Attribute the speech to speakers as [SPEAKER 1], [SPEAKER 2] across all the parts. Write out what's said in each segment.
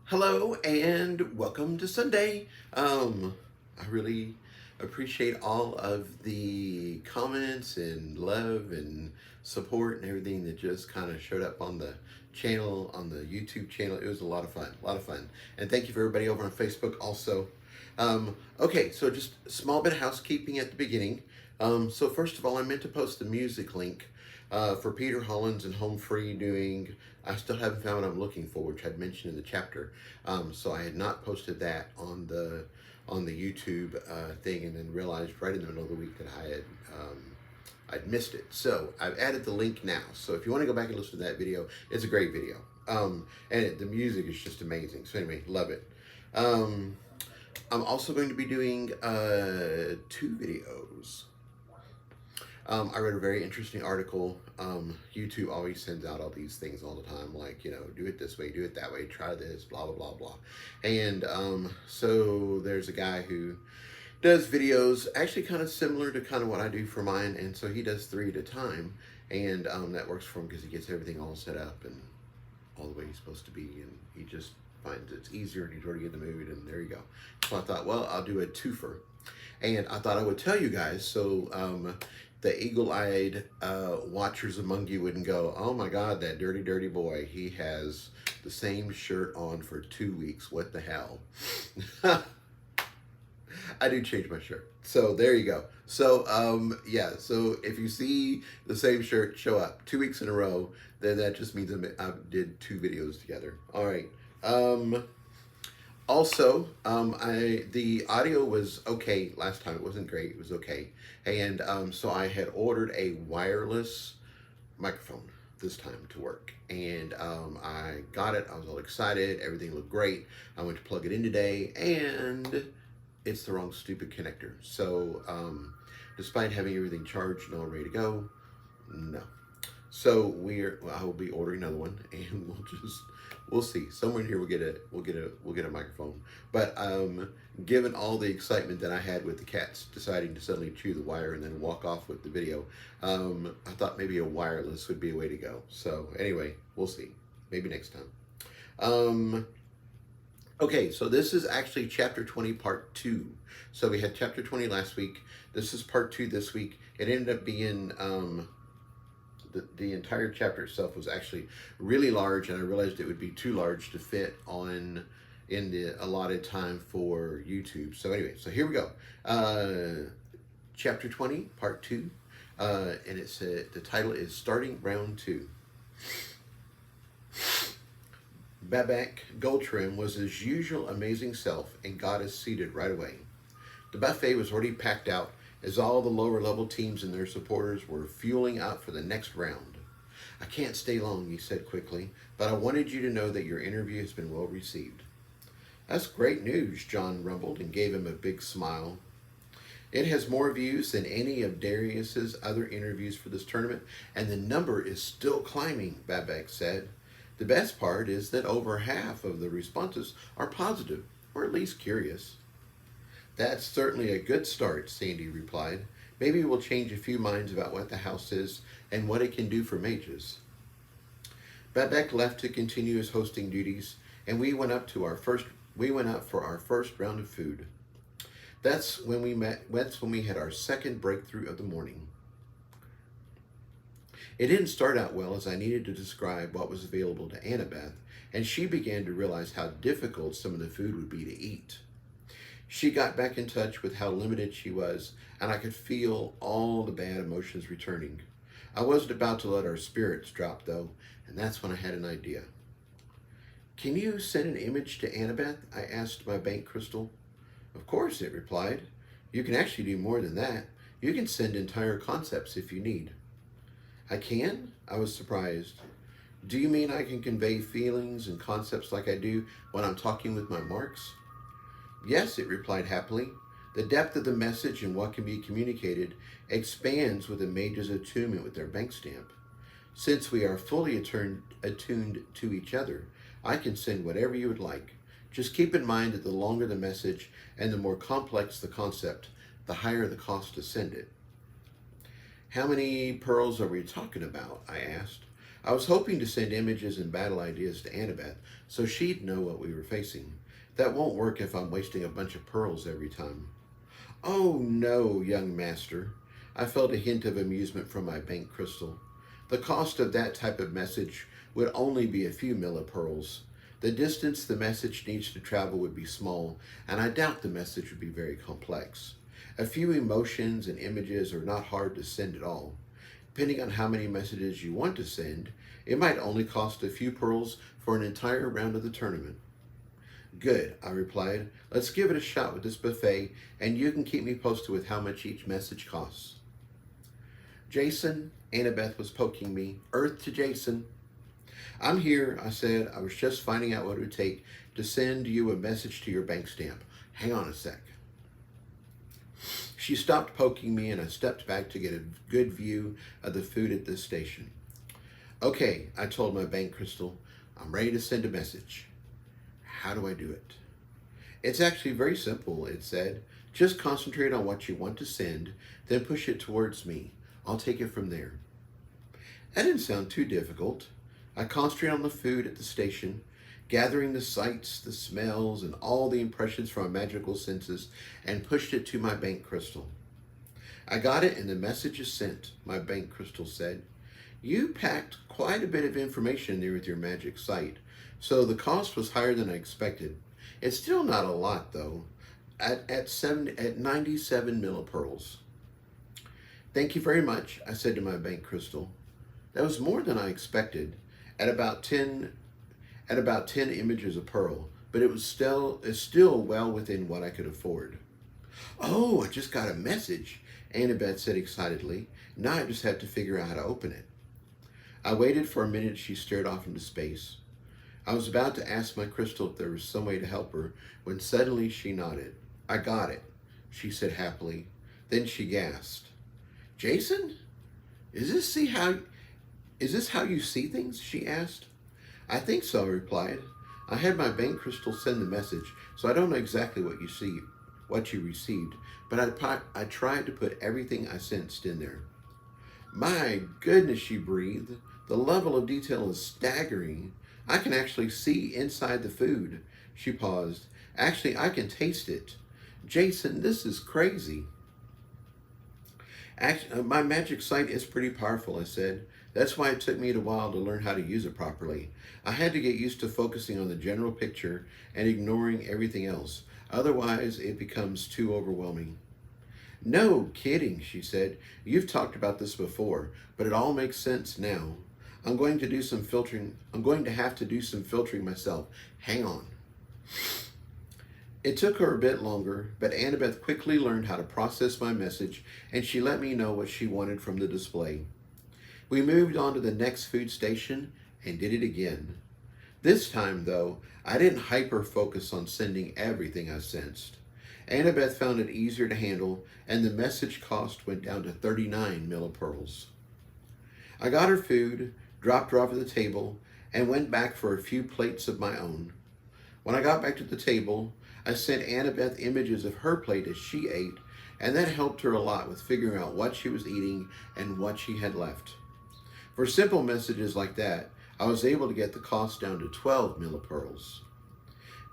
[SPEAKER 1] Hello and welcome to Sunday. I really appreciate all of the comments and love and support and everything that just kind of showed up on the channel, on the YouTube channel. It was a lot of fun, a lot of fun. And thank you for everybody over on Facebook also. Okay, so just a small bit of housekeeping at the beginning. So first of all, I meant to post the music link for Peter Hollins and Home Free doing, I still haven't found what I'm looking for, which I'd mentioned in the chapter. So I had not posted that on the YouTube thing, and then realized right in the middle of the week that I'd missed it. So I've added the link now. So if you want to go back and listen to that video, it's a great video. The music is just amazing. So anyway, love it. I'm also going to be doing 2 videos. I read a very interesting article. YouTube always sends out all these things all the time, like, do it this way, do it that way, try this, blah, blah, blah, blah. And so there's a guy who does videos actually kind of similar to kind of what I do for mine. And so he does 3 at a time. And that works for him because he gets everything all set up and all the way he's supposed to be. And he just finds it's easier and he's already in the mood. And there you go. So I thought, well, I'll do a twofer. And I thought I would tell you guys, so the eagle-eyed watchers among you wouldn't go, oh my God, that dirty, dirty boy, he has the same shirt on for 2 weeks. What the hell? I do change my shirt. So there you go. So yeah, so if you see the same shirt show up 2 weeks in a row, then that just means I did 2 videos together. All right. Also, the audio was okay last time. It wasn't great. It was okay. And so I had ordered a wireless microphone this time to work. And I got it. I was all excited. Everything looked great. I went to plug it in today, and it's the wrong stupid connector. So despite having everything charged and all ready to go, no. So I will be ordering another one, and we'll see. Somewhere in here we'll get a microphone. But given all the excitement that I had with the cats deciding to suddenly chew the wire and then walk off with the video, I thought maybe a wireless would be a way to go. So anyway, we'll see. Maybe next time. Okay, so this is actually chapter 20, part 2. So we had chapter 20 last week. This is part 2 this week. It ended up being the entire chapter itself was actually really large, and I realized it would be too large to fit in the allotted time for YouTube. So anyway, so here we go. Chapter 20, part 2, and the title is Starting Round 2. Babak Goldtrim was his usual amazing self and got us seated right away. The buffet was already packed out, as all the lower level teams and their supporters were fueling up for the next round. I can't stay long, he said quickly, but I wanted you to know that your interview has been well received. That's great news, John rumbled and gave him a big smile. It has more views than any of Darius's other interviews for this tournament, and the number is still climbing, Babak said. The best part is that over half of the responses are positive, or at least curious. That's certainly a good start, Sandy replied. Maybe we'll change a few minds about what the house is and what it can do for mages. Babak left to continue his hosting duties, and we went up for our first round of food. That's when we had our second breakthrough of the morning. It didn't start out well, as I needed to describe what was available to Annabeth, and she began to realize how difficult some of the food would be to eat. She got back in touch with how limited she was, and I could feel all the bad emotions returning. I wasn't about to let our spirits drop, though, and that's when I had an idea. Can you send an image to Annabeth? I asked my bank crystal. Of course, it replied. You can actually do more than that. You can send entire concepts if you need. I can? I was surprised. Do you mean I can convey feelings and concepts like I do when I'm talking with my marks? Yes, it replied happily. The depth of the message and what can be communicated expands with a mage's attunement with their bank stamp. Since we are fully attuned to each other, I can send whatever you would like. Just keep in mind that the longer the message and the more complex the concept, the higher the cost to send it. How many pearls are we talking about? I asked. I was hoping to send images and battle ideas to Annabeth so she'd know what we were facing. That won't work if I'm wasting a bunch of pearls every time. Oh no, young master. I felt a hint of amusement from my bank crystal. The cost of that type of message would only be a few millipearls. The distance the message needs to travel would be small, and I doubt the message would be very complex. A few emotions and images are not hard to send at all. Depending on how many messages you want to send, it might only cost a few pearls for an entire round of the tournament. Good, I replied. Let's give it a shot with this buffet, and you can keep me posted with how much each message costs. Jason, Annabeth was poking me. Earth to Jason. I'm here, I said. I was just finding out what it would take to send you a message to your bank stamp. Hang on a sec. She stopped poking me, and I stepped back to get a good view of the food at this station. Okay, I told my bank crystal. I'm ready to send a message. How do I do it? It's actually very simple, it said. Just concentrate on what you want to send, then push it towards me. I'll take it from there. That didn't sound too difficult. I concentrated on the food at the station, gathering the sights, the smells, and all the impressions from my magical senses, and pushed it to my bank crystal. I got it, and the message is sent, my bank crystal said. You packed quite a bit of information there with your magic sight, so the cost was higher than I expected. It's still not a lot, though, at 97 millipearls. Thank you very much, I said to my bank crystal. That was more than I expected, at about 10 images a pearl, but it's still well within what I could afford. Oh, I just got a message, Annabeth said excitedly. Now I just have to figure out how to open it. I waited for a minute as she stared off into space. I was about to ask my crystal if there was some way to help her when suddenly she nodded. I got it, she said happily. Then she gasped. Jason? Is this how you see things? She asked. I think so, I replied. I had my bank crystal send the message, so I don't know exactly what you received, but I tried to put everything I sensed in there. My goodness, she breathed. The level of detail is staggering. I can actually see inside the food. She paused. Actually, I can taste it. Jason, this is crazy. Actually, my magic sight is pretty powerful, I said. That's why it took me a while to learn how to use it properly. I had to get used to focusing on the general picture and ignoring everything else. Otherwise, it becomes too overwhelming. No kidding, she said. You've talked about this before, but it all makes sense now. I'm going to have to do some filtering myself. Hang on. It took her a bit longer, but Annabeth quickly learned how to process my message, and she let me know what she wanted from the display. We moved on to the next food station and did it again. This time, though, I didn't hyper-focus on sending everything I sensed. Annabeth found it easier to handle, and the message cost went down to 39 millipearls. I got her food, dropped her off at the table, and went back for a few plates of my own. When I got back to the table, I sent Annabeth images of her plate as she ate, and that helped her a lot with figuring out what she was eating and what she had left. For simple messages like that, I was able to get the cost down to 12 millipearls.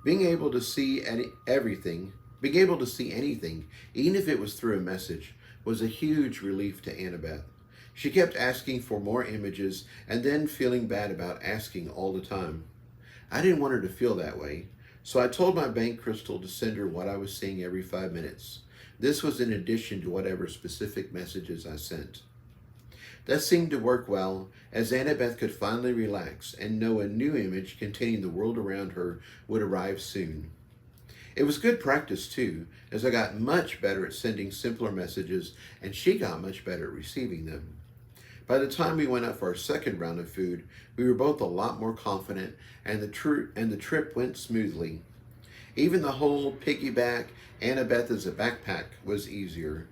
[SPEAKER 1] Being able to see anything, even if it was through a message, was a huge relief to Annabeth. She kept asking for more images and then feeling bad about asking all the time. I didn't want her to feel that way, so I told my bank crystal to send her what I was seeing every 5 minutes. This was in addition to whatever specific messages I sent. That seemed to work well, as Annabeth could finally relax and know a new image containing the world around her would arrive soon. It was good practice, too, as I got much better at sending simpler messages, and she got much better at receiving them. By the time we went out for our second round of food, we were both a lot more confident, and the trip went smoothly. Even the whole piggyback Annabeth as a backpack was easier.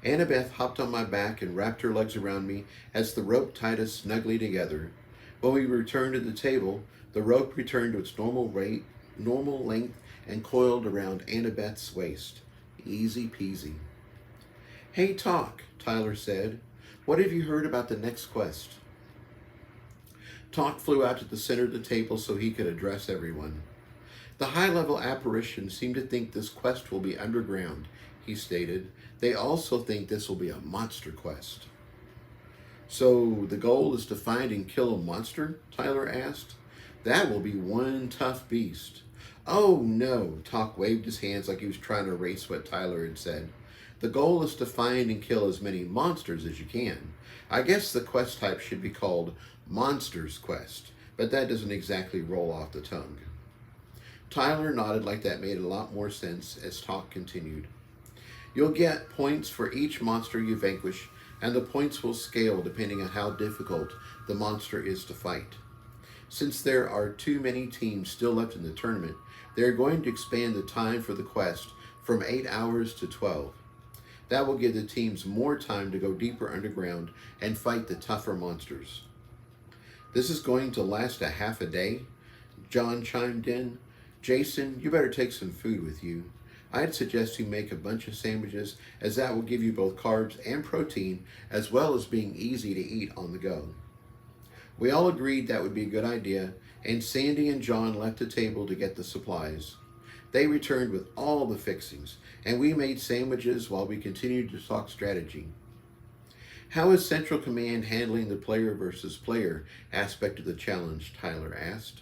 [SPEAKER 1] Annabeth hopped on my back and wrapped her legs around me as the rope tied us snugly together. When we returned to the table, the rope returned to its normal length and coiled around Annabeth's waist. Easy peasy. Hey, Talk, Tyler said. What have you heard about the next quest? Talk flew out to the center of the table so he could address everyone. The high-level apparitions seem to think this quest will be underground, he stated. They also think this will be a monster quest. So the goal is to find and kill a monster? Tyler asked. That will be one tough beast. Oh no, Talk waved his hands like he was trying to erase what Tyler had said. The goal is to find and kill as many monsters as you can. I guess the quest type should be called Monsters Quest, but that doesn't exactly roll off the tongue. Tyler nodded like that made a lot more sense as Talk continued. You'll get points for each monster you vanquish, and the points will scale depending on how difficult the monster is to fight. Since there are too many teams still left in the tournament, they are going to expand the time for the quest from 8 hours to 12. That will give the teams more time to go deeper underground and fight the tougher monsters. This is going to last a half a day, John chimed in. Jason, you better take some food with you. I'd suggest you make a bunch of sandwiches, as that will give you both carbs and protein, as well as being easy to eat on the go. We all agreed that would be a good idea, and Sandy and John left the table to get the supplies. They returned with all the fixings, and we made sandwiches while we continued to talk strategy. How is Central Command handling the player versus player aspect of the challenge? Tyler asked.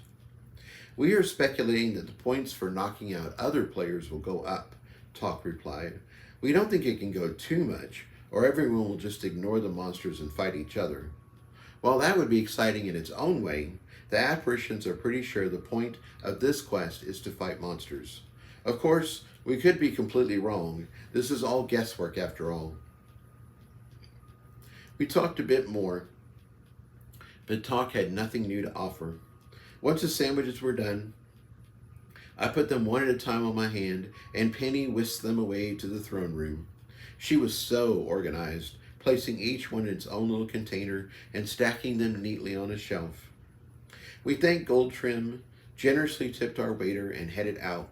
[SPEAKER 1] We are speculating that the points for knocking out other players will go up, Talk replied. We don't think it can go too much, or everyone will just ignore the monsters and fight each other. While that would be exciting in its own way, the apparitions are pretty sure the point of this quest is to fight monsters. Of course, we could be completely wrong. This is all guesswork after all. We talked a bit more, but Talk had nothing new to offer. Once the sandwiches were done, I put them one at a time on my hand, and Penny whisked them away to the throne room. She was so organized, placing each one in its own little container and stacking them neatly on a shelf. We thanked Gold Trim, generously tipped our waiter, and headed out.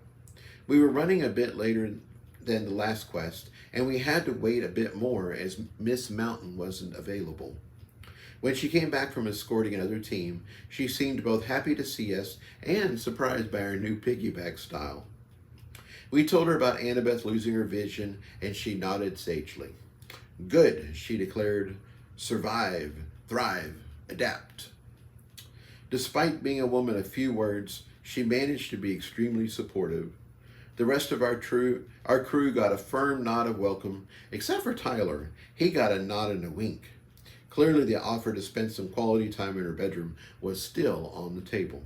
[SPEAKER 1] We were running a bit later than the last quest, and we had to wait a bit more as Miss Mountain wasn't available. When she came back from escorting another team, she seemed both happy to see us and surprised by our new piggyback style. We told her about Annabeth losing her vision, and she nodded sagely. Good, she declared. Survive, thrive, adapt. Despite being a woman of few words, she managed to be extremely supportive. The rest of our crew got a firm nod of welcome, except for Tyler. He got a nod and a wink. Clearly, the offer to spend some quality time in her bedroom was still on the table.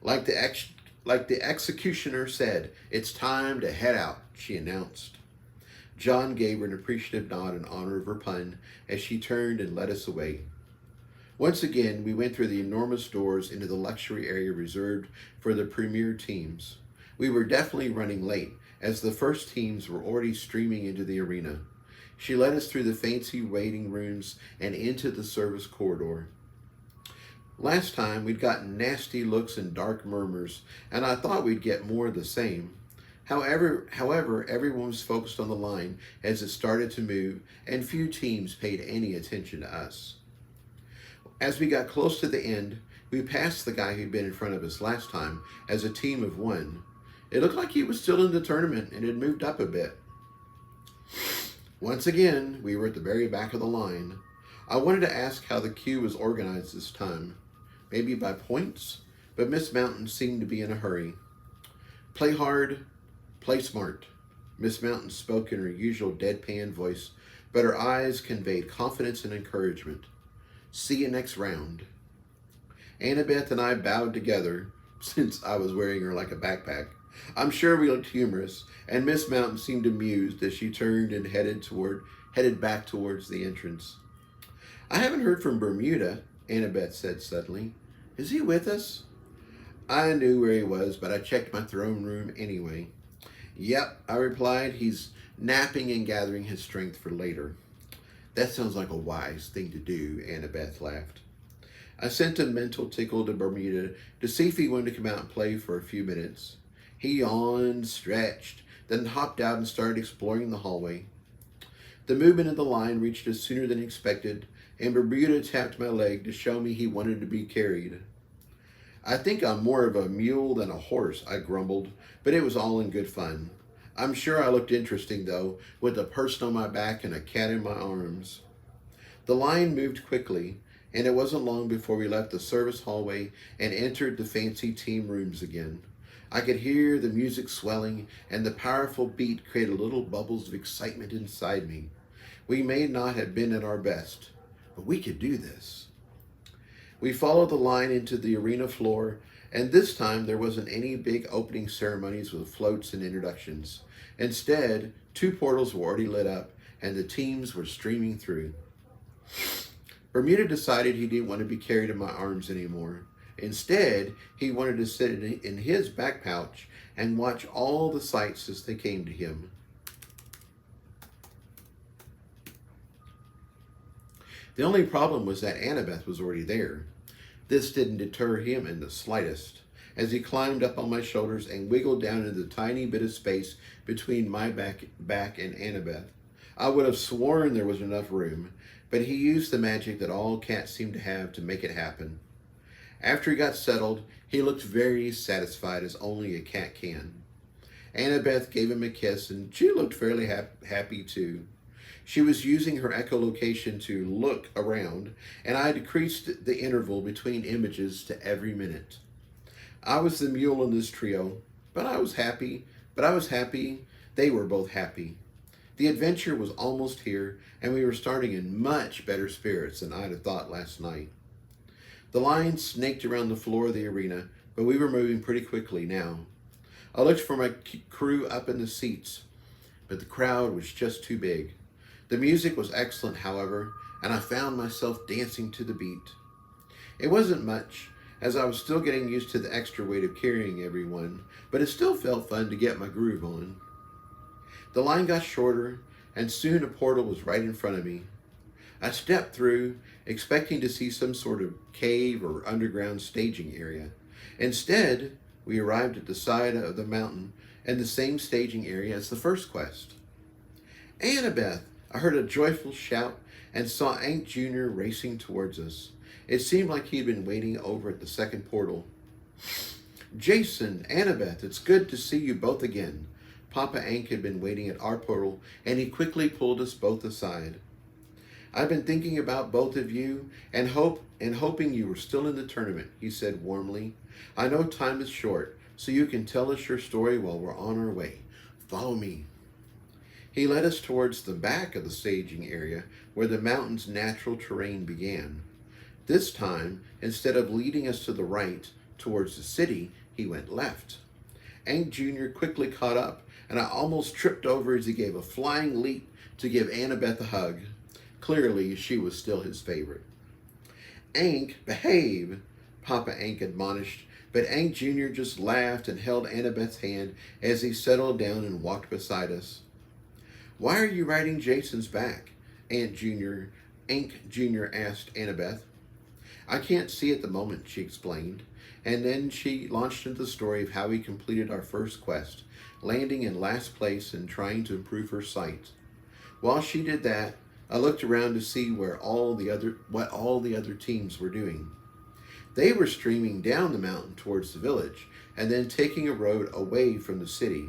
[SPEAKER 1] Like the executioner said, it's time to head out, she announced. John gave her an appreciative nod in honor of her pun as she turned and led us away. Once again, we went through the enormous doors into the luxury area reserved for the premier teams. We were definitely running late, as the first teams were already streaming into the arena. She led us through the fancy waiting rooms and into the service corridor. Last time, we'd gotten nasty looks and dark murmurs, and I thought we'd get more of the same. However, everyone was focused on the line as it started to move, and few teams paid any attention to us. As we got close to the end, we passed the guy who'd been in front of us last time as a team of one. It looked like he was still in the tournament and had moved up a bit. Once again, we were at the very back of the line. I wanted to ask how the queue was organized this time. Maybe by points? But Miss Mountain seemed to be in a hurry. Play hard, play smart. Miss Mountain spoke in her usual deadpan voice, but her eyes conveyed confidence and encouragement. See you next round. Annabeth and I bowed together, since I was wearing her like a backpack. I'm sure we looked humorous, and Miss Mountain seemed amused as she turned and headed back towards the entrance. I haven't heard from Bermuda, Annabeth said suddenly. Is he with us? I knew where he was, but I checked my throne room anyway. Yep, I replied. He's napping and gathering his strength for later. That sounds like a wise thing to do, Annabeth laughed. I sent a mental tickle to Bermuda to see if he wanted to come out and play for a few minutes. He yawned, stretched, then hopped out and started exploring the hallway. The movement of the line reached us sooner than expected, and Bermuda tapped my leg to show me he wanted to be carried. I think I'm more of a mule than a horse, I grumbled, but it was all in good fun. I'm sure I looked interesting, though, with a person on my back and a cat in my arms. The line moved quickly, and it wasn't long before we left the service hallway and entered the fancy team rooms again. I could hear the music swelling, and the powerful beat created little bubbles of excitement inside me. We may not have been at our best, but we could do this. We followed the line into the arena floor, and this time there wasn't any big opening ceremonies with floats and introductions. Instead, 2 portals were already lit up, and the teams were streaming through. Bermuda decided he didn't want to be carried in my arms anymore. Instead, he wanted to sit in his back pouch and watch all the sights as they came to him. The only problem was that Annabeth was already there. This didn't deter him in the slightest, as he climbed up on my shoulders and wiggled down into the tiny bit of space between my back and Annabeth. I would have sworn there was enough room, but he used the magic that all cats seem to have to make it happen. After he got settled, he looked very satisfied, as only a cat can. Annabeth gave him a kiss, and she looked fairly happy too. She was using her echolocation to look around, and I decreased the interval between images to every minute. I was the mule in this trio, but I was happy. They were both happy. The adventure was almost here, and we were starting in much better spirits than I'd have thought last night. The line snaked around the floor of the arena, but we were moving pretty quickly now. I looked for my crew up in the seats, but the crowd was just too big. The music was excellent, however, and I found myself dancing to the beat. It wasn't much, as I was still getting used to the extra weight of carrying everyone, but it still felt fun to get my groove on. The line got shorter, and soon a portal was right in front of me. I stepped through, expecting to see some sort of cave or underground staging area. Instead, we arrived at the side of the mountain and the same staging area as the first quest. Annabeth! I heard a joyful shout and saw Hank Jr. racing towards us. It seemed like he'd been waiting over at the second portal. Jason, Annabeth, it's good to see you both again. Papa Hank had been waiting at our portal, and he quickly pulled us both aside. I've been thinking about both of you and hoping you were still in the tournament, he said warmly. I know time is short, so you can tell us your story while we're on our way. Follow me. He led us towards the back of the staging area where the mountain's natural terrain began. This time, instead of leading us to the right towards the city, he went left. Hank Jr. quickly caught up, and I almost tripped over as he gave a flying leap to give Annabeth a hug. Clearly, she was still his favorite. Hank, behave, Papa Hank admonished, but Hank Jr. just laughed and held Annabeth's hand as he settled down and walked beside us. Why are you riding Jason's back? Hank Jr. asked Annabeth. I can't see at the moment, she explained, and then she launched into the story of how we completed our first quest, landing in last place and trying to improve her sight. While she did that, I looked around to see what all the other teams were doing. They were streaming down the mountain towards the village and then taking a road away from the city.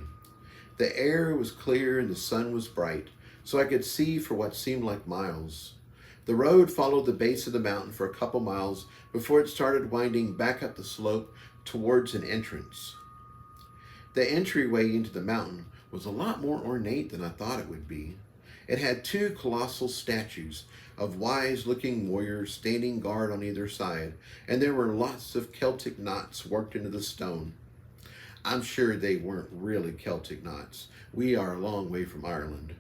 [SPEAKER 1] The air was clear and the sun was bright, so I could see for what seemed like miles. The road followed the base of the mountain for a couple miles before it started winding back up the slope towards an entrance. The entryway into the mountain was a lot more ornate than I thought it would be. It had 2 colossal statues of wise-looking warriors standing guard on either side, and there were lots of Celtic knots worked into the stone. I'm sure they weren't really Celtic knots. We are a long way from Ireland.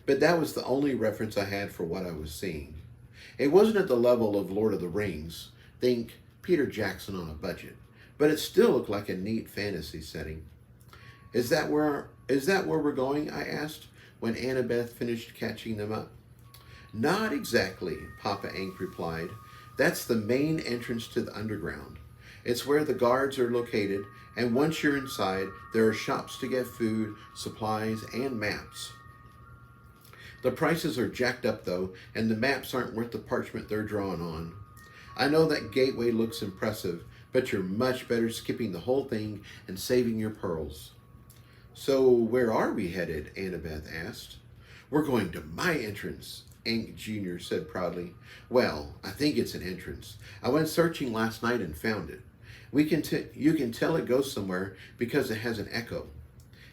[SPEAKER 1] But that was the only reference I had for what I was seeing. It wasn't at the level of Lord of the Rings. Think Peter Jackson on a budget. But it still looked like a neat fantasy setting. Is that where we're going? I asked, when Annabeth finished catching them up. Not exactly, Papa Hank replied. That's the main entrance to the underground. It's where the guards are located, and once you're inside, there are shops to get food, supplies, and maps. The prices are jacked up, though, and the maps aren't worth the parchment they're drawn on. I know that gateway looks impressive, but you're much better skipping the whole thing and saving your pearls. So, where are we headed? Annabeth asked. We're going to my entrance, Hank Jr. said proudly. Well, I think it's an entrance. I went searching last night and found it. You can tell it goes somewhere because it has an echo.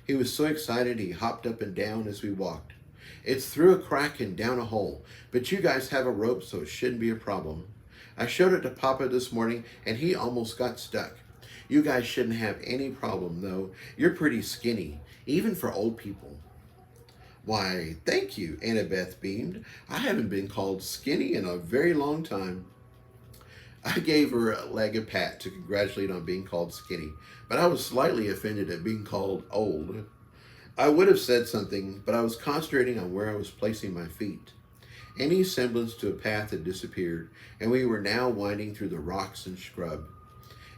[SPEAKER 1] He was so excited he hopped up and down as we walked. It's through a crack and down a hole, but you guys have a rope, so it shouldn't be a problem. I showed it to Papa this morning, and he almost got stuck. You guys shouldn't have any problem, though. You're pretty skinny, even for old people. Why, thank you, Annabeth beamed. I haven't been called skinny in a very long time. I gave her a leg a pat to congratulate on being called skinny, but I was slightly offended at being called old. I would have said something, but I was concentrating on where I was placing my feet. Any semblance to a path had disappeared, and we were now winding through the rocks and scrub.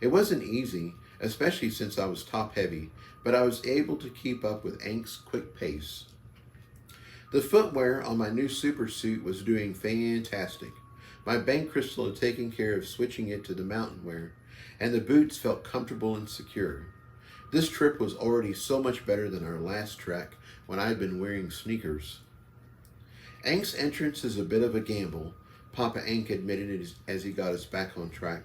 [SPEAKER 1] It wasn't easy, especially since I was top-heavy, but I was able to keep up with Ank's quick pace. The footwear on my new super suit was doing fantastic. My bank crystal had taken care of switching it to the mountain wear, and the boots felt comfortable and secure. This trip was already so much better than our last trek when I had been wearing sneakers. Ank's entrance is a bit of a gamble, Papa Ank admitted as he got us back on track.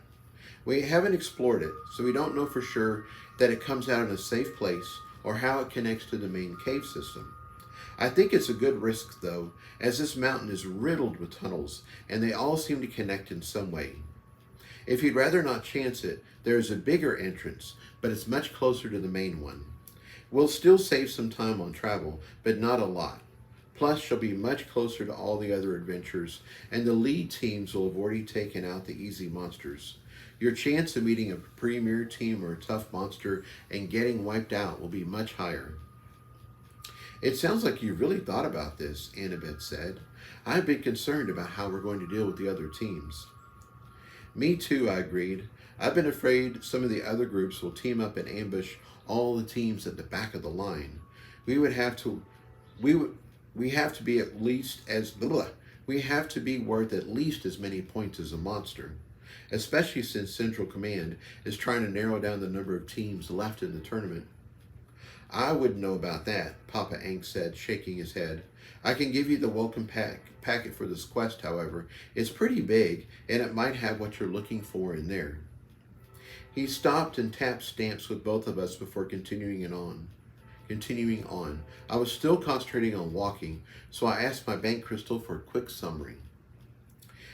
[SPEAKER 1] We haven't explored it, so we don't know for sure that it comes out in a safe place or how it connects to the main cave system. I think it's a good risk, though, as this mountain is riddled with tunnels, and they all seem to connect in some way. If you'd rather not chance it, there is a bigger entrance, but it's much closer to the main one. We'll still save some time on travel, but not a lot. Plus, you'll be much closer to all the other adventures, and the lead teams will have already taken out the easy monsters. Your chance of meeting a premier team or a tough monster and getting wiped out will be much higher. It sounds like you really thought about this, Annabeth said. I've been concerned about how we're going to deal with the other teams. Me too, I agreed. I've been afraid some of the other groups will team up and ambush all the teams at the back of the line. We have to be at least as we have to be worth at least as many points as a monster, especially since Central Command is trying to narrow down the number of teams left in the tournament. I wouldn't know about that, Papa Ank said, shaking his head. I can give you the welcome packet for this quest, however. It's pretty big, and it might have what you're looking for in there. He stopped and tapped stamps with both of us before continuing on. I was still concentrating on walking, so I asked my bank crystal for a quick summary.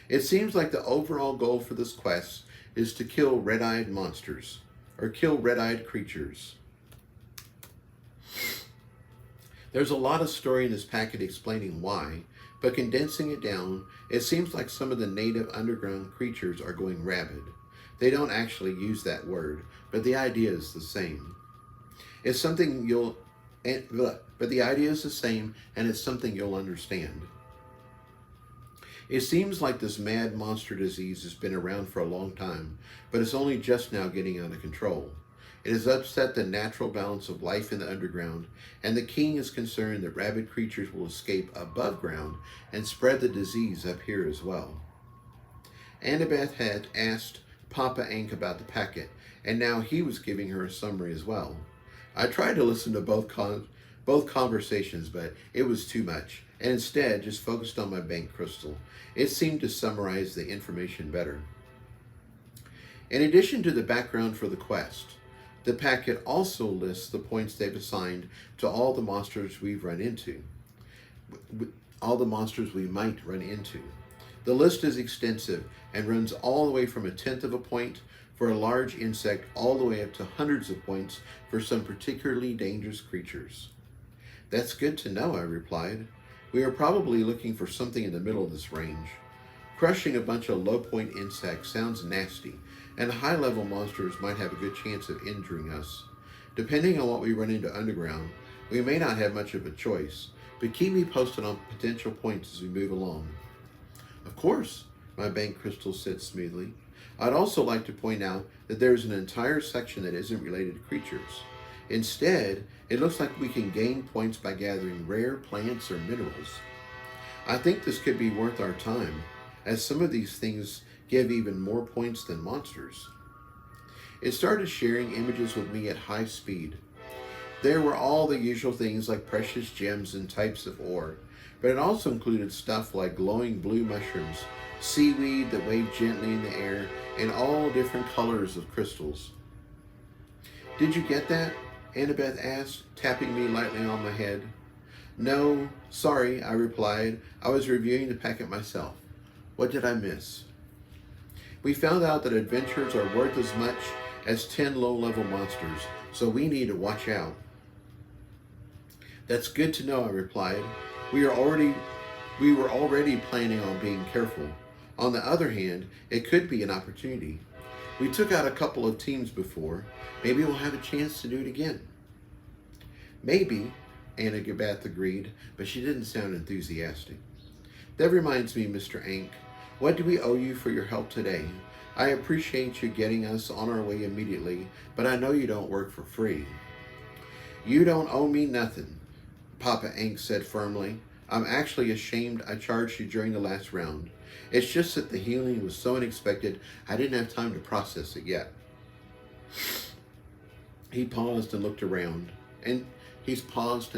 [SPEAKER 1] It seems like the overall goal for this quest is to kill red-eyed monsters, or kill red-eyed creatures. There's a lot of story in this packet explaining why, but condensing it down, it seems like some of the native underground creatures are going rabid. They don't actually use that word, but the idea is the same. But the idea is the same, and it's something you'll understand. It seems like this mad monster disease has been around for a long time, but it's only just now getting out of control. It has upset the natural balance of life in the underground, and the king is concerned that rabid creatures will escape above ground and spread the disease up here as well. Annabeth had asked Papa Ank about the packet, and now he was giving her a summary as well. I tried to listen to both conversations, but it was too much, and instead just focused on my bank crystal. It seemed to summarize the information better. In addition to the background for the quest, the packet also lists the points they've assigned to all the monsters we might run into. The list is extensive and runs all the way from 1/10 of a point for a large insect all the way up to hundreds of points for some particularly dangerous creatures. That's good to know, I replied. We are probably looking for something in the middle of this range. Crushing a bunch of low-point insects sounds nasty, and high-level monsters might have a good chance of injuring us. Depending on what we run into underground, we may not have much of a choice, but keep me posted on potential points as we move along. Of course, my bank crystal said smoothly. I'd also like to point out that there's an entire section that isn't related to creatures. Instead, it looks like we can gain points by gathering rare plants or minerals. I think this could be worth our time, as some of these things give even more points than monsters. It started sharing images with me at high speed. There were all the usual things like precious gems and types of ore, but it also included stuff like glowing blue mushrooms, seaweed that waved gently in the air, and all different colors of crystals. Did you get that? Annabeth asked, tapping me lightly on my head. No, sorry, I replied. I was reviewing the packet myself. What did I miss? We found out that adventurers are worth as much as 10 low-level monsters, so we need to watch out. That's good to know, I replied. We were already planning on being careful. On the other hand, it could be an opportunity. We took out a couple of teams before. Maybe we'll have a chance to do it again. Maybe, Annabeth agreed, but she didn't sound enthusiastic. That reminds me, Mr. Ank, what do we owe you for your help today? I appreciate you getting us on our way immediately, but I know you don't work for free. You don't owe me nothing, Papa Ank said firmly. I'm actually ashamed I charged you during the last round. It's just that the healing was so unexpected, I didn't have time to process it yet. He paused and looked around, and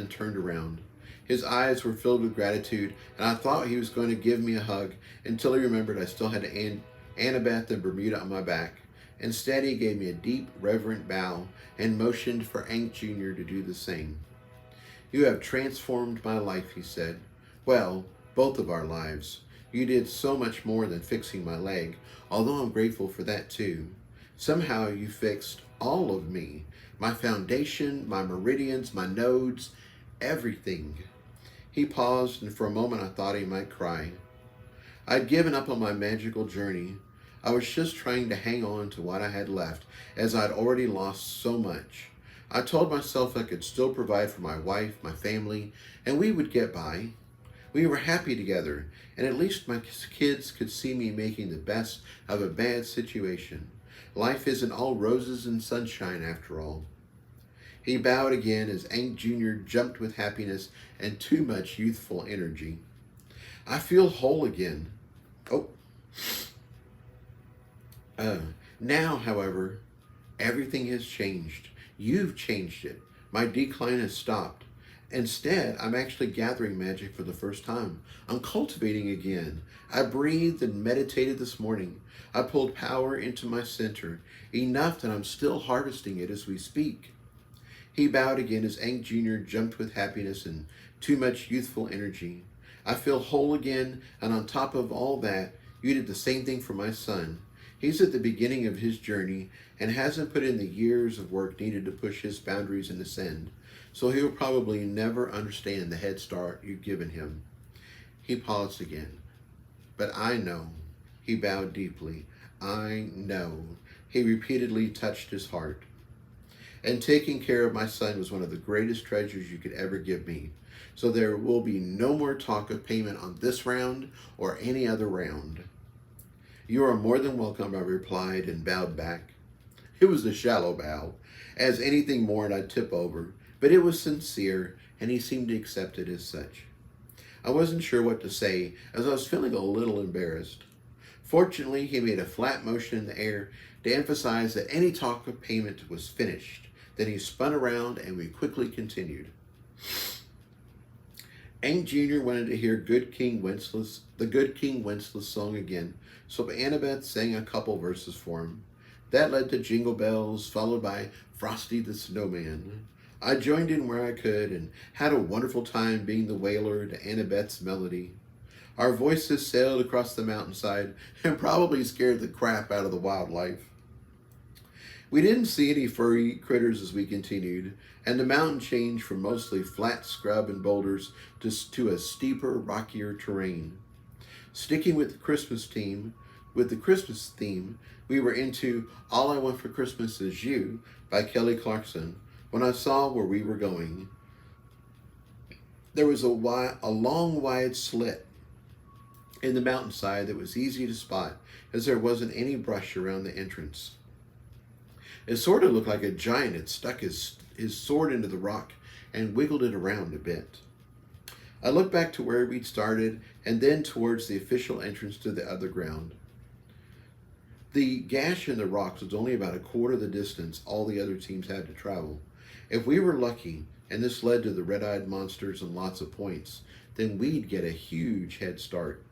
[SPEAKER 1] turned around. His eyes were filled with gratitude, and I thought he was going to give me a hug until he remembered I still had Annabeth and Bermuda on my back. Instead, he gave me a deep, reverent bow and motioned for Ank Jr. to do the same. You have transformed my life, he said. Well, both of our lives. You did so much more than fixing my leg, although I'm grateful for that too. Somehow you fixed all of me. My foundation, my meridians, my nodes, everything. He paused, and for a moment I thought he might cry. I'd given up on my magical journey. I was just trying to hang on to what I had left, as I'd already lost so much. I told myself I could still provide for my wife, my family, and we would get by. We were happy together, and at least my kids could see me making the best of a bad situation. Life isn't all roses and sunshine after all. He bowed again as Ank Jr. jumped with happiness and too much youthful energy. I feel whole again. Now, however, everything has changed. You've changed it. My decline has stopped. Instead, I'm actually gathering magic for the first time. I'm cultivating again. I breathed and meditated this morning. I pulled power into my center, enough that I'm still harvesting it as we speak. He bowed again as Ank Jr. jumped with happiness and too much youthful energy. I feel whole again, and on top of all that, you did the same thing for my son. He's at the beginning of his journey and hasn't put in the years of work needed to push his boundaries and ascend, so he'll probably never understand the head start you've given him. He paused again. But I know. He bowed deeply. I know. He repeatedly touched his heart. And taking care of my son was one of the greatest treasures you could ever give me. So there will be no more talk of payment on this round or any other round. You are more than welcome, I replied and bowed back. It was a shallow bow, as anything more and I'd tip over, but it was sincere, and he seemed to accept it as such. I wasn't sure what to say, as I was feeling a little embarrassed. Fortunately, he made a flat motion in the air to emphasize that any talk of payment was finished. Then he spun around, and we quickly continued. Ank Jr. wanted to hear the Good King Wenceslas song again, so Annabeth sang a couple verses for him. That led to Jingle Bells, followed by Frosty the Snowman. I joined in where I could and had a wonderful time being the wailer to Annabeth's melody. Our voices sailed across the mountainside and probably scared the crap out of the wildlife. We didn't see any furry critters as we continued, and the mountain changed from mostly flat scrub and boulders to a steeper, rockier terrain. Sticking with the Christmas theme, we were into All I Want for Christmas Is You by Kelly Clarkson when I saw where we were going. There was a long, wide slit in the mountainside that was easy to spot as there wasn't any brush around the entrance. It sort of looked like a giant had stuck his sword into the rock and wiggled it around a bit. I looked back to where we'd started and then towards the official entrance to the other ground. The gash in the rocks was only about a quarter of the distance all the other teams had to travel. If we were lucky, and this led to the red-eyed monsters and lots of points, then we'd get a huge head start.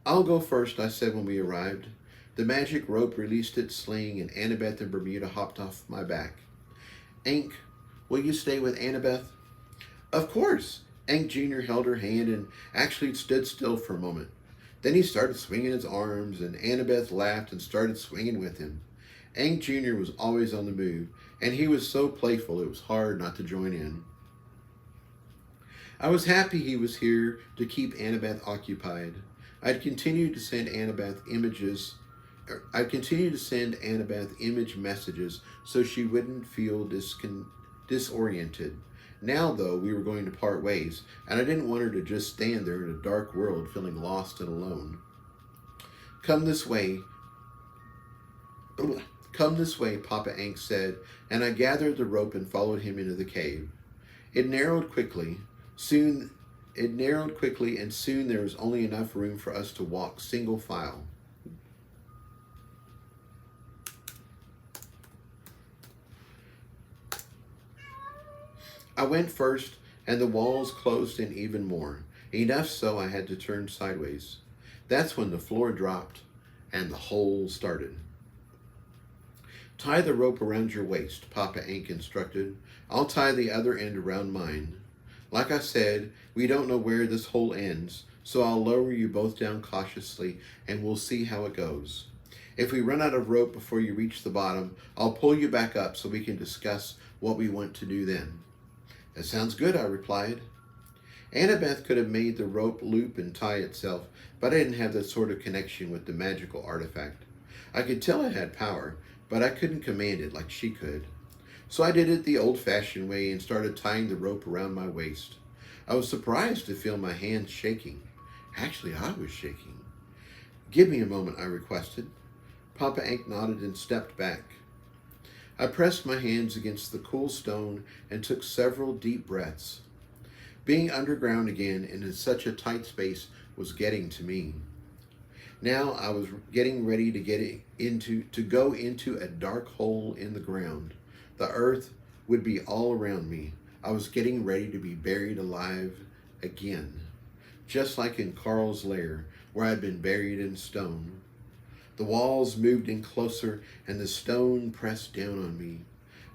[SPEAKER 1] I'll go first, I said when we arrived. The magic rope released its sling, and Annabeth and Bermuda hopped off my back. Ank, will you stay with Annabeth? Of course. Ank Jr. held her hand and actually stood still for a moment. Then he started swinging his arms, and Annabeth laughed and started swinging with him. Ank Jr. was always on the move, and he was so playful it was hard not to join in. I was happy he was here to keep Annabeth occupied. I'd continue to send Annabeth image messages so she wouldn't feel disoriented. Now, though, we were going to part ways, and I didn't want her to just stand there in a dark world feeling lost and alone. Come this way, Papa Ank said, and I gathered the rope and followed him into the cave. It narrowed quickly, and soon there was only enough room for us to walk single file. I went first, and the walls closed in even more, enough so I had to turn sideways. That's when the floor dropped, and the hole started. Tie the rope around your waist, Papa Ank instructed. I'll tie the other end around mine. Like I said, we don't know where this hole ends, so I'll lower you both down cautiously, and we'll see how it goes. If we run out of rope before you reach the bottom, I'll pull you back up so we can discuss what we want to do then. That sounds good, I replied. Annabeth could have made the rope loop and tie itself, but I didn't have that sort of connection with the magical artifact. I could tell it had power, but I couldn't command it like she could. So I did it the old-fashioned way and started tying the rope around my waist. I was surprised to feel my hands shaking. Actually, I was shaking. Give me a moment, I requested. Papa Ank nodded and stepped back. I pressed my hands against the cool stone and took several deep breaths. Being underground again and in such a tight space was getting to me. Now I was getting ready to go into a dark hole in the ground. The earth would be all around me. I was getting ready to be buried alive again, just like in Carl's lair, where I'd been buried in stone. The walls moved in closer, and the stone pressed down on me.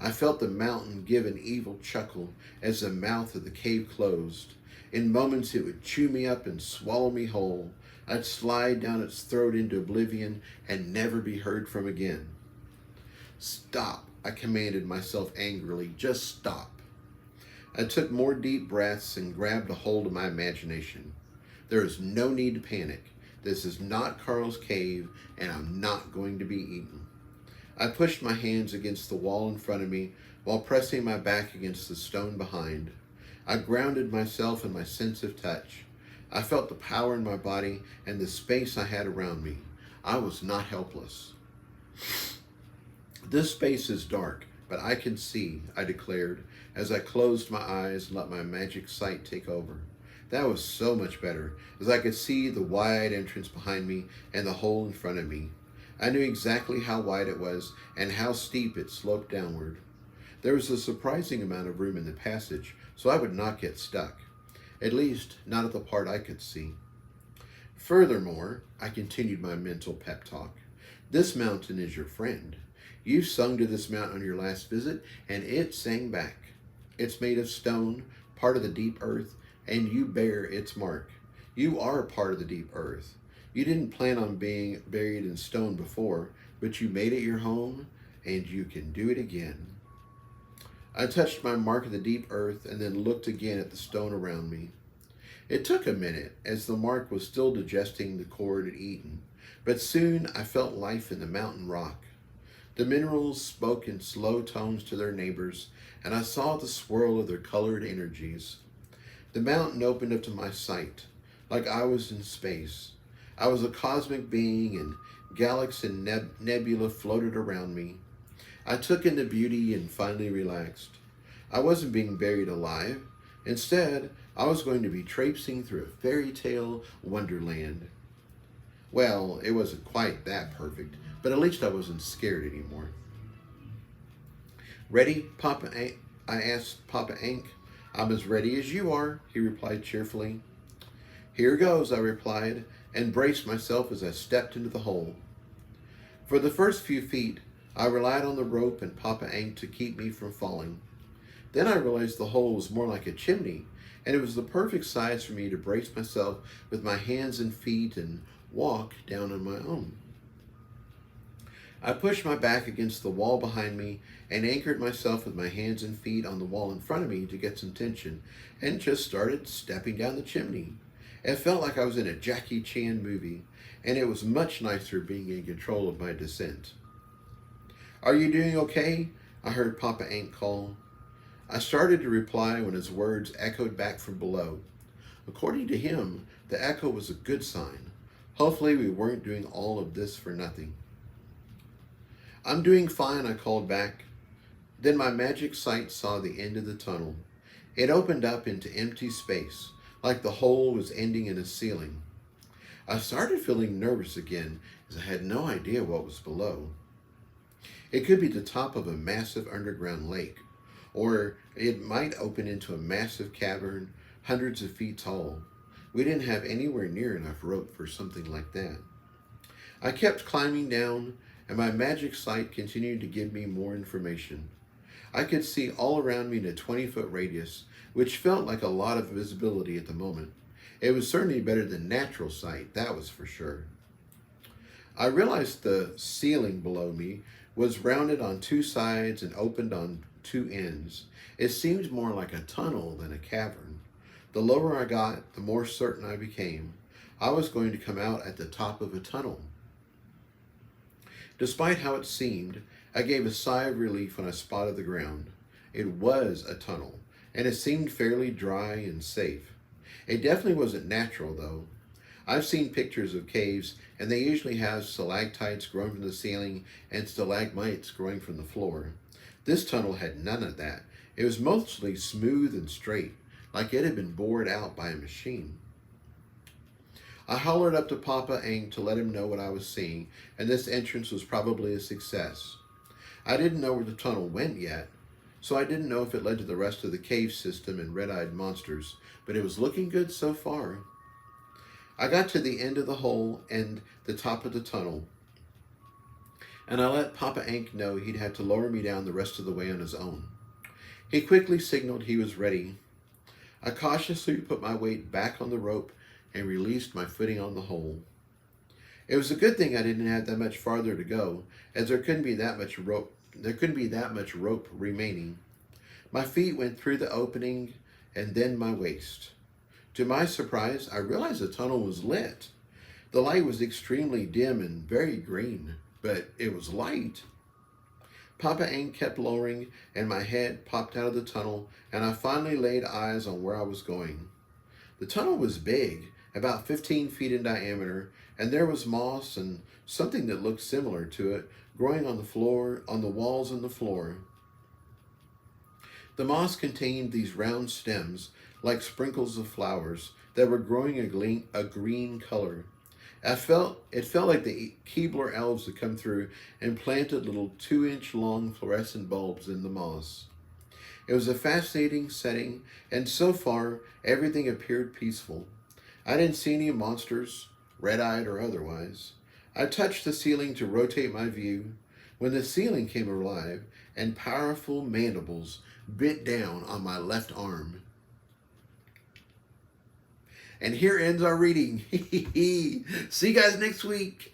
[SPEAKER 1] I felt the mountain give an evil chuckle as the mouth of the cave closed. In moments it would chew me up and swallow me whole. I'd slide down its throat into oblivion and never be heard from again. Stop, I commanded myself angrily. Just stop. I took more deep breaths and grabbed a hold of my imagination. There is no need to panic. This is not Carl's cave, and I'm not going to be eaten. I pushed my hands against the wall in front of me while pressing my back against the stone behind. I grounded myself in my sense of touch. I felt the power in my body and the space I had around me. I was not helpless. This space is dark, but I can see, I declared, as I closed my eyes and let my magic sight take over. That was so much better, as I could see the wide entrance behind me and the hole in front of me. I knew exactly how wide it was and how steep it sloped downward. There was a surprising amount of room in the passage, so I would not get stuck. At least, not at the part I could see. Furthermore, I continued my mental pep talk, this mountain is your friend. You sung to this mountain on your last visit, and it sang back. It's made of stone, part of the deep earth, and you bear its mark. You are part of the deep earth. You didn't plan on being buried in stone before, but you made it your home, and you can do it again. I touched my mark of the deep earth and then looked again at the stone around me. It took a minute, as the mark was still digesting the cord it had eaten, but soon I felt life in the mountain rock. The minerals spoke in slow tones to their neighbors, and I saw the swirl of their colored energies. The mountain opened up to my sight, like I was in space. I was a cosmic being, and galaxies and nebula floated around me. I took in the beauty and finally relaxed. I wasn't being buried alive, Instead, I was going to be traipsing through a fairy tale wonderland. Well, it wasn't quite that perfect, but at least I wasn't scared anymore. Ready, Papa Ank? I asked Papa Ank. I'm as ready as you are, he replied cheerfully. Here goes, I replied, and braced myself as I stepped into the hole. For the first few feet, I relied on the rope and Papa Ank to keep me from falling. Then I realized the hole was more like a chimney, and it was the perfect size for me to brace myself with my hands and feet and walk down on my own. I pushed my back against the wall behind me and anchored myself with my hands and feet on the wall in front of me to get some tension, and just started stepping down the chimney. It felt like I was in a Jackie Chan movie, and it was much nicer being in control of my descent. Are you doing okay? I heard Papa Ank call. I started to reply when his words echoed back from below. According to him, the echo was a good sign. Hopefully we weren't doing all of this for nothing. I'm doing fine, I called back. Then my magic sight saw the end of the tunnel. It opened up into empty space, like the hole was ending in a ceiling. I started feeling nervous again, as I had no idea what was below. It could be the top of a massive underground lake, or it might open into a massive cavern hundreds of feet tall. We didn't have anywhere near enough rope for something like that. I kept climbing down, and my magic sight continued to give me more information. I could see all around me in a 20-foot radius, which felt like a lot of visibility at the moment. It was certainly better than natural sight, that was for sure. I realized the ceiling below me was rounded on two sides and opened on two ends. It seemed more like a tunnel than a cavern. The lower I got, the more certain I became. I was going to come out at the top of a tunnel. Despite how it seemed, I gave a sigh of relief when I spotted the ground. It was a tunnel, and it seemed fairly dry and safe. It definitely wasn't natural, though. I've seen pictures of caves, and they usually have stalactites growing from the ceiling and stalagmites growing from the floor. This tunnel had none of that. It was mostly smooth and straight, like it had been bored out by a machine. I hollered up to Papa Ank to let him know what I was seeing, and this entrance was probably a success. I didn't know where the tunnel went yet, so I didn't know if it led to the rest of the cave system and red-eyed monsters, but it was looking good so far. I got to the end of the hole and the top of the tunnel, and I let Papa Ank know he'd have to lower me down the rest of the way on his own. He quickly signaled he was ready. I cautiously put my weight back on the rope and released my footing on the hole. It was a good thing I didn't have that much farther to go, as there couldn't be that much rope remaining. My feet went through the opening and then my waist. To my surprise, I realized the tunnel was lit. The light was extremely dim and very green, but it was light. Papa Ank kept lowering, and my head popped out of the tunnel, and I finally laid eyes on where I was going. The tunnel was big, about 15 feet in diameter, and there was moss and something that looked similar to it growing on the floor, on the walls and the floor. The moss contained these round stems, like sprinkles of flowers, that were growing a green color. It felt like the Keebler elves had come through and planted little 2-inch long fluorescent bulbs in the moss. It was a fascinating setting, and so far, everything appeared peaceful. I didn't see any monsters, red-eyed or otherwise. I touched the ceiling to rotate my view when the ceiling came alive and powerful mandibles bit down on my left arm. And here ends our reading. See you guys next week.